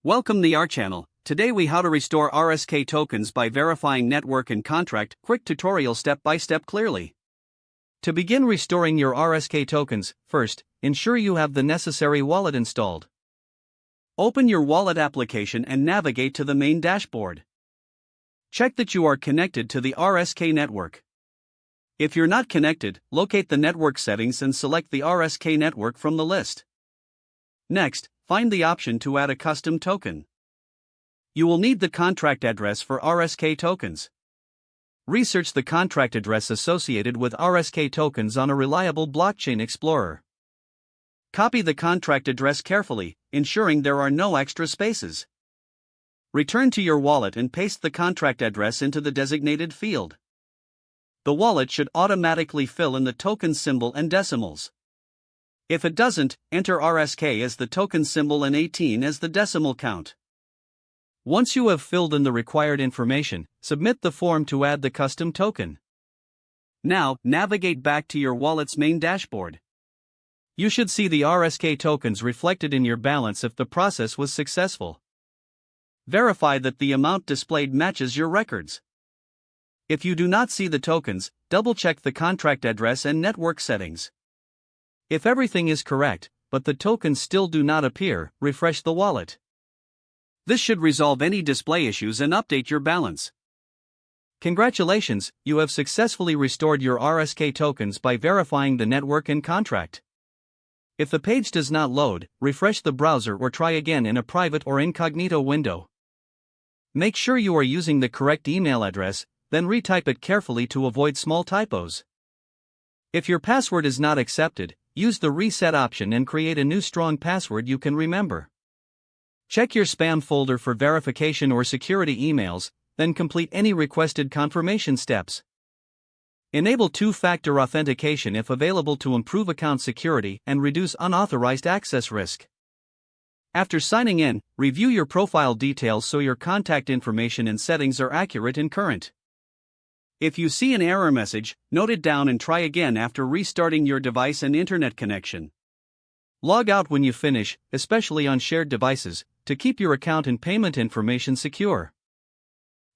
Welcome to our channel. Today we how to restore RSK tokens by verifying network and contract. Quick tutorial step by step clearly. To begin restoring your RSK tokens, first, ensure you have the necessary wallet installed. Open your wallet application and navigate to the main dashboard. Check that you are connected to the RSK network. If you're not connected, locate the network settings and select the RSK network from the list. Next, find the option to add a custom token. You will need the contract address for RSK tokens. Research the contract address associated with RSK tokens on a reliable blockchain explorer. Copy the contract address carefully, ensuring there are no extra spaces. Return to your wallet and paste the contract address into the designated field. The wallet should automatically fill in the token symbol and decimals. If it doesn't, enter RSK as the token symbol and 18 as the decimal count. Once you have filled in the required information, submit the form to add the custom token. Now, navigate back to your wallet's main dashboard. You should see the RSK tokens reflected in your balance if the process was successful. Verify that the amount displayed matches your records. If you do not see the tokens, double-check the contract address and network settings. If everything is correct, but the tokens still do not appear, refresh the wallet. This should resolve any display issues and update your balance. Congratulations, you have successfully restored your RSK tokens by verifying the network and contract. If the page does not load, refresh the browser or try again in a private or incognito window. Make sure you are using the correct email address, then retype it carefully to avoid small typos. If your password is not accepted, use the reset option and create a new strong password you can remember. Check your spam folder for verification or security emails, then complete any requested confirmation steps. Enable two-factor authentication if available to improve account security and reduce unauthorized access risk. After signing in, review your profile details so your contact information and settings are accurate and current. If you see an error message, note it down and try again after restarting your device and internet connection. Log out when you finish, especially on shared devices, to keep your account and payment information secure.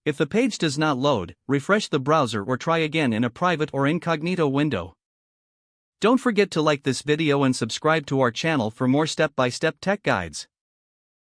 If the page does not load, refresh the browser or try again in a private or incognito window. Don't forget to like this video and subscribe to our channel for more step-by-step tech guides.